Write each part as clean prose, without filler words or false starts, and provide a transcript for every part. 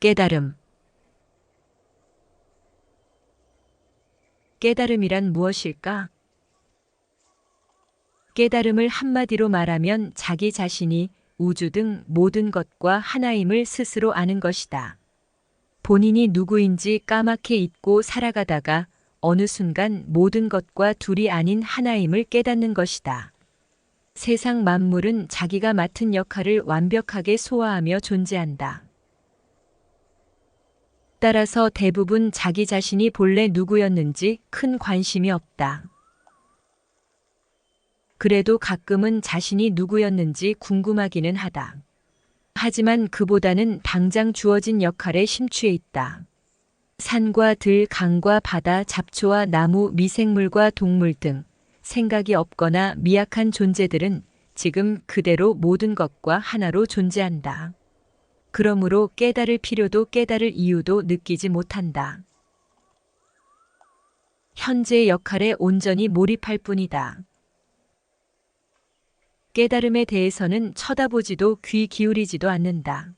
깨달음. 깨달음이란 무엇일까? 깨달음을 한마디로 말하면 자기 자신이 우주 등 모든 것과 하나임을 스스로 아는 것이다. 본인이 누구인지 까맣게 잊고 살아가다가 어느 순간 모든 것과 둘이 아닌 하나임을 깨닫는 것이다. 세상 만물은 자기가 맡은 역할을 완벽하게 소화하며 존재한다. 따라서 대부분 자기 자신이 본래 누구였는지 큰 관심이 없다. 그래도 가끔은 자신이 누구였는지 궁금하기는 하다. 하지만 그보다는 당장 주어진 역할에 심취해 있다. 산과 들, 강과 바다, 잡초와 나무, 미생물과 동물 등 생각이 없거나 미약한 존재들은 지금 그대로 모든 것과 하나로 존재한다. 그러므로 깨달을 필요도 깨달을 이유도 느끼지 못한다. 현재의 역할에 온전히 몰입할 뿐이다. 깨달음에 대해서는 쳐다보지도 귀 기울이지도 않는다.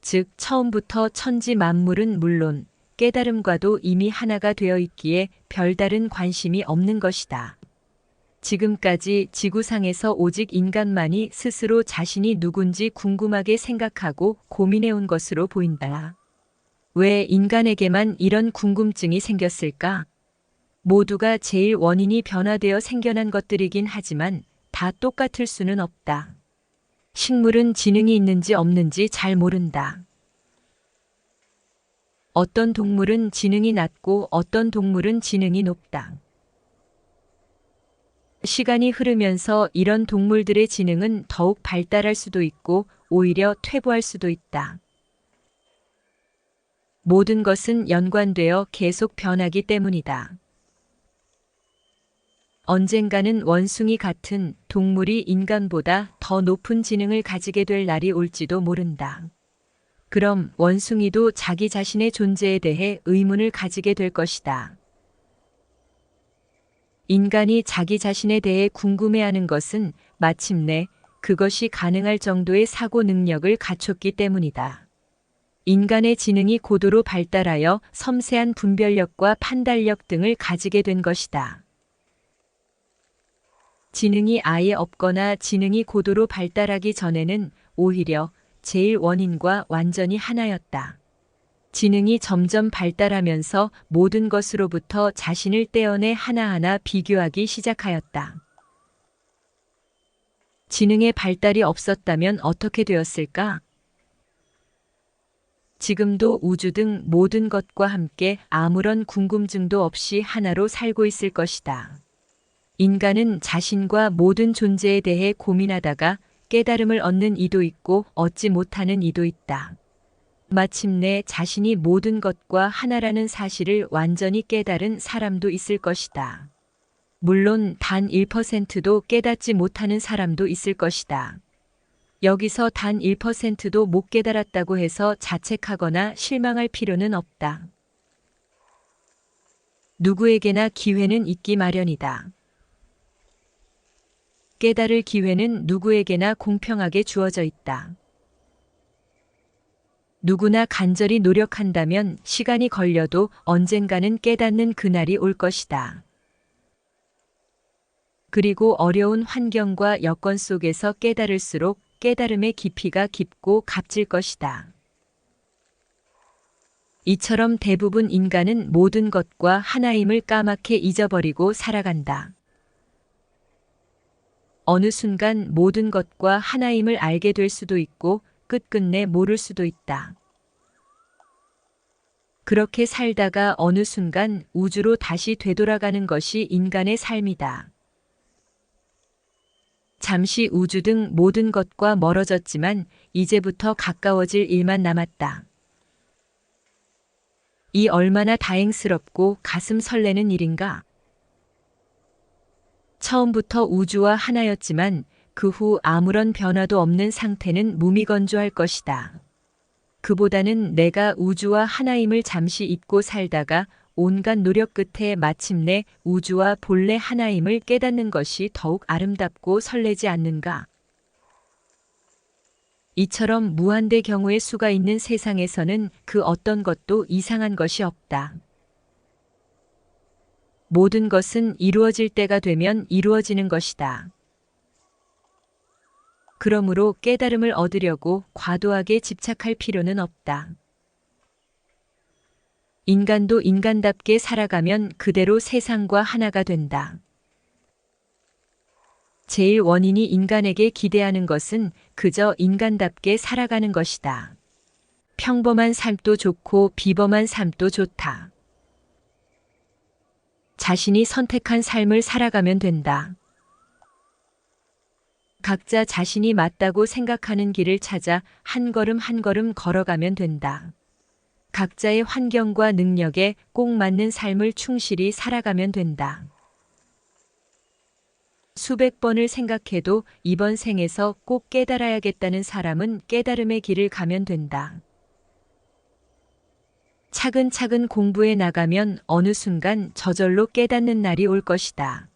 즉, 처음부터 천지 만물은 물론 깨달음과도 이미 하나가 되어 있기에 별다른 관심이 없는 것이다. 지금까지 지구상에서 오직 인간만이 스스로 자신이 누군지 궁금하게 생각하고 고민해온 것으로 보인다. 왜 인간에게만 이런 궁금증이 생겼을까? 모두가 제일 원인이 변화되어 생겨난 것들이긴 하지만 다 똑같을 수는 없다. 식물은 지능이 있는지 없는지 잘 모른다. 어떤 동물은 지능이 낮고 어떤 동물은 지능이 높다. 시간이 흐르면서 이런 동물들의 지능은 더욱 발달할 수도 있고 오히려 퇴보할 수도 있다. 모든 것은 연관되어 계속 변하기 때문이다. 언젠가는 원숭이 같은 동물이 인간보다 더 높은 지능을 가지게 될 날이 올지도 모른다. 그럼 원숭이도 자기 자신의 존재에 대해 의문을 가지게 될 것이다. 인간이 자기 자신에 대해 궁금해하는 것은 마침내 그것이 가능할 정도의 사고 능력을 갖췄기 때문이다. 인간의 지능이 고도로 발달하여 섬세한 분별력과 판단력 등을 가지게 된 것이다. 지능이 아예 없거나 지능이 고도로 발달하기 전에는 오히려 제일 원인과 완전히 하나였다. 지능이 점점 발달하면서 모든 것으로부터 자신을 떼어내 하나하나 비교하기 시작하였다. 지능의 발달이 없었다면 어떻게 되었을까? 지금도 우주 등 모든 것과 함께 아무런 궁금증도 없이 하나로 살고 있을 것이다. 인간은 자신과 모든 존재에 대해 고민하다가 깨달음을 얻는 이도 있고 얻지 못하는 이도 있다. 마침내 자신이 모든 것과 하나라는 사실을 완전히 깨달은 사람도 있을 것이다. 물론 단 1%도 깨닫지 못하는 사람도 있을 것이다. 여기서 단 1%도 못 깨달았다고 해서 자책하거나 실망할 필요는 없다. 누구에게나 기회는 있기 마련이다. 깨달을 기회는 누구에게나 공평하게 주어져 있다. 누구나 간절히 노력한다면 시간이 걸려도 언젠가는 깨닫는 그날이 올 것이다. 그리고 어려운 환경과 여건 속에서 깨달을수록 깨달음의 깊이가 깊고 값질 것이다. 이처럼 대부분 인간은 모든 것과 하나임을 까맣게 잊어버리고 살아간다. 어느 순간 모든 것과 하나임을 알게 될 수도 있고 끝끝내 모를 수도 있다. 그렇게 살다가 어느 순간 우주로 다시 되돌아가는 것이 인간의 삶이다. 잠시 우주 등 모든 것과 멀어졌지만 이제부터 가까워질 일만 남았다. 이 얼마나 다행스럽고 가슴 설레는 일인가? 처음부터 우주와 하나였지만 그 후 아무런 변화도 없는 상태는 무미건조할 것이다. 그보다는 내가 우주와 하나임을 잠시 잊고 살다가 온갖 노력 끝에 마침내 우주와 본래 하나임을 깨닫는 것이 더욱 아름답고 설레지 않는가? 이처럼 무한대 경우의 수가 있는 세상에서는 그 어떤 것도 이상한 것이 없다. 모든 것은 이루어질 때가 되면 이루어지는 것이다. 그러므로 깨달음을 얻으려고 과도하게 집착할 필요는 없다. 인간도 인간답게 살아가면 그대로 세상과 하나가 된다. 제일 원인이 인간에게 기대하는 것은 그저 인간답게 살아가는 것이다. 평범한 삶도 좋고 비범한 삶도 좋다. 자신이 선택한 삶을 살아가면 된다. 각자 자신이 맞다고 생각하는 길을 찾아 한 걸음 한 걸음 걸어가면 된다. 각자의 환경과 능력에 꼭 맞는 삶을 충실히 살아가면 된다. 수백 번을 생각해도 이번 생에서 꼭 깨달아야겠다는 사람은 깨달음의 길을 가면 된다. 차근차근 공부해 나가면 어느 순간 저절로 깨닫는 날이 올 것이다.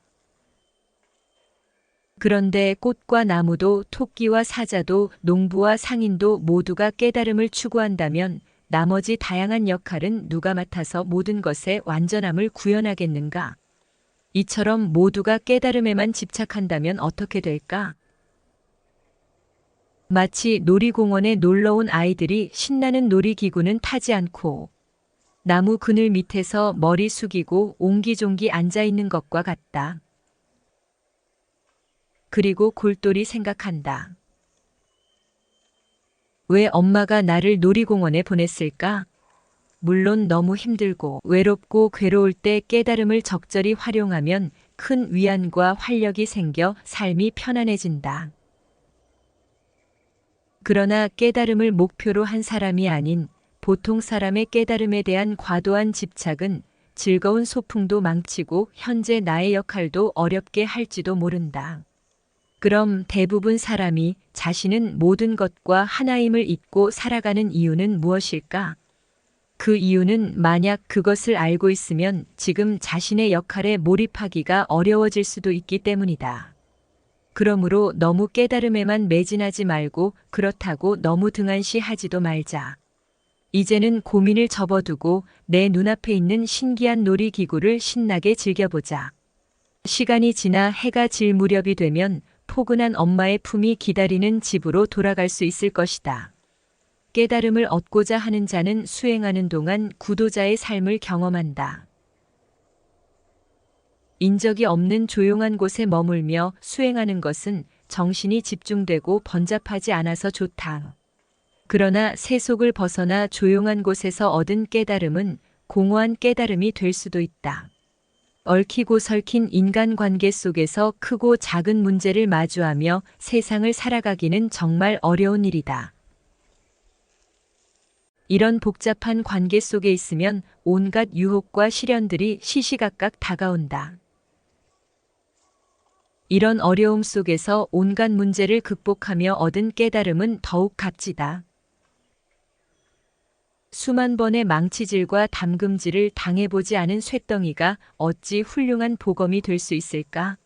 그런데 꽃과 나무도 토끼와 사자도 농부와 상인도 모두가 깨달음을 추구한다면 나머지 다양한 역할은 누가 맡아서 모든 것의 완전함을 구현하겠는가? 이처럼 모두가 깨달음에만 집착한다면 어떻게 될까? 마치 놀이공원에 놀러온 아이들이 신나는 놀이기구는 타지 않고 나무 그늘 밑에서 머리 숙이고 옹기종기 앉아 있는 것과 같다. 그리고 골똘히 생각한다. 왜 엄마가 나를 놀이공원에 보냈을까? 물론 너무 힘들고 외롭고 괴로울 때 깨달음을 적절히 활용하면 큰 위안과 활력이 생겨 삶이 편안해진다. 그러나 깨달음을 목표로 한 사람이 아닌 보통 사람의 깨달음에 대한 과도한 집착은 즐거운 소풍도 망치고 현재 나의 역할도 어렵게 할지도 모른다. 그럼 대부분 사람이 자신은 모든 것과 하나임을 잊고 살아가는 이유는 무엇일까? 그 이유는 만약 그것을 알고 있으면 지금 자신의 역할에 몰입하기가 어려워질 수도 있기 때문이다. 그러므로 너무 깨달음에만 매진하지 말고 그렇다고 너무 등한시하지도 말자. 이제는 고민을 접어두고 내 눈앞에 있는 신기한 놀이기구를 신나게 즐겨보자. 시간이 지나 해가 질 무렵이 되면 포근한 엄마의 품이 기다리는 집으로 돌아갈 수 있을 것이다. 깨달음을 얻고자 하는 자는 수행하는 동안 구도자의 삶을 경험한다. 인적이 없는 조용한 곳에 머물며 수행하는 것은 정신이 집중되고 번잡하지 않아서 좋다. 그러나 세속을 벗어나 조용한 곳에서 얻은 깨달음은 공허한 깨달음이 될 수도 있다. 얽히고 설킨 인간관계 속에서 크고 작은 문제를 마주하며 세상을 살아가기는 정말 어려운 일이다. 이런 복잡한 관계 속에 있으면 온갖 유혹과 시련들이 시시각각 다가온다. 이런 어려움 속에서 온갖 문제를 극복하며 얻은 깨달음은 더욱 값지다. 수만 번의 망치질과 담금질을 당해보지 않은 쇳덩이가 어찌 훌륭한 보검이 될 수 있을까?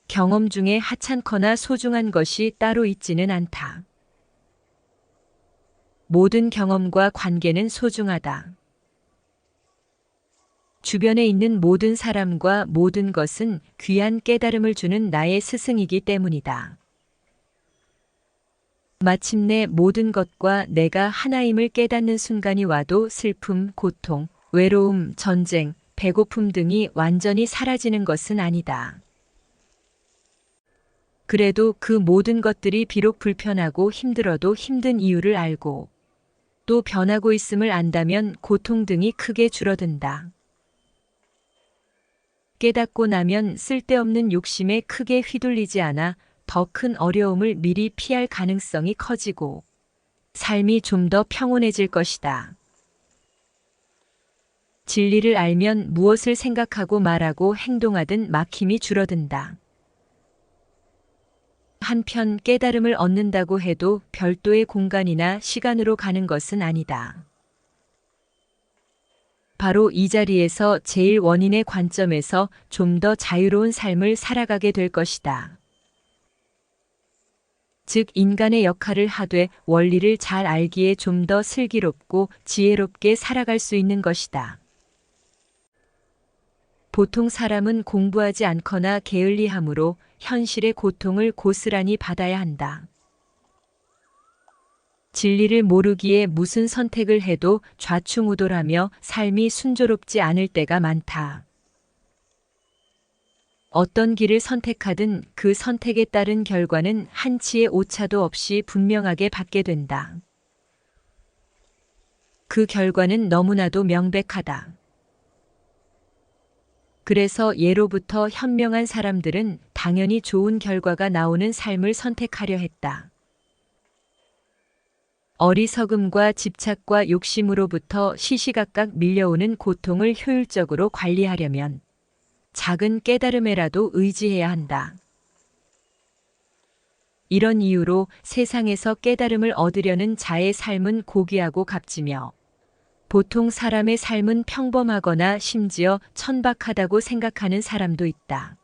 경험 중에 하찮거나 소중한 것이 따로 있지는 않다. 모든 경험과 관계는 소중하다. 주변에 있는 모든 사람과 모든 것은 귀한 깨달음을 주는 나의 스승이기 때문이다. 마침내 모든 것과 내가 하나임을 깨닫는 순간이 와도 슬픔, 고통, 외로움, 전쟁, 배고픔 등이 완전히 사라지는 것은 아니다. 그래도 그 모든 것들이 비록 불편하고 힘들어도 힘든 이유를 알고 또 변하고 있음을 안다면 고통 등이 크게 줄어든다. 깨닫고 나면 쓸데없는 욕심에 크게 휘둘리지 않아 더 큰 어려움을 미리 피할 가능성이 커지고 삶이 좀 더 평온해질 것이다. 진리를 알면 무엇을 생각하고 말하고 행동하든 막힘이 줄어든다. 한편 깨달음을 얻는다고 해도 별도의 공간이나 시간으로 가는 것은 아니다. 바로 이 자리에서 제일 원인의 관점에서 좀 더 자유로운 삶을 살아가게 될 것이다. 즉 인간의 역할을 하되 원리를 잘 알기에 좀 더 슬기롭고 지혜롭게 살아갈 수 있는 것이다. 보통 사람은 공부하지 않거나 게을리함으로 현실의 고통을 고스란히 받아야 한다. 진리를 모르기에 무슨 선택을 해도 좌충우돌하며 삶이 순조롭지 않을 때가 많다. 어떤 길을 선택하든 그 선택에 따른 결과는 한치의 오차도 없이 분명하게 받게 된다. 그 결과는 너무나도 명백하다. 그래서 예로부터 현명한 사람들은 당연히 좋은 결과가 나오는 삶을 선택하려 했다. 어리석음과 집착과 욕심으로부터 시시각각 밀려오는 고통을 효율적으로 관리하려면 작은 깨달음에라도 의지해야 한다. 이런 이유로 세상에서 깨달음을 얻으려는 자의 삶은 고귀하고 값지며 보통 사람의 삶은 평범하거나 심지어 천박하다고 생각하는 사람도 있다.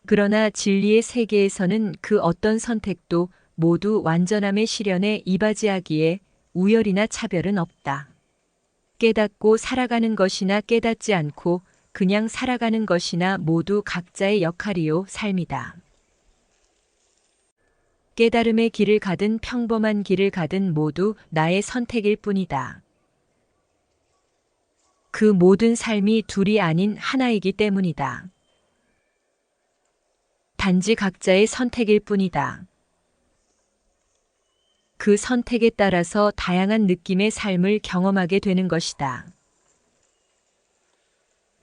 그러나 진리의 세계에서는 그 어떤 선택도 모두 완전함의 실현에 이바지하기에 우열이나 차별은 없다. 깨닫고 살아가는 것이나 깨닫지 않고 그냥 살아가는 것이나 모두 각자의 역할이요 삶이다. 깨달음의 길을 가든 평범한 길을 가든 모두 나의 선택일 뿐이다. 그 모든 삶이 둘이 아닌 하나이기 때문이다. 단지 각자의 선택일 뿐이다. 그 선택에 따라서 다양한 느낌의 삶을 경험하게 되는 것이다.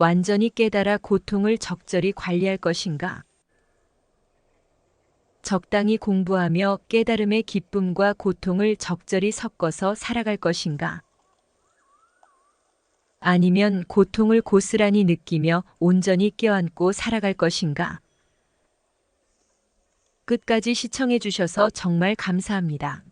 완전히 깨달아 고통을 적절히 관리할 것인가? 적당히 공부하며 깨달음의 기쁨과 고통을 적절히 섞어서 살아갈 것인가? 아니면 고통을 고스란히 느끼며 온전히 껴안고 살아갈 것인가? 끝까지 시청해 주셔서 정말 감사합니다.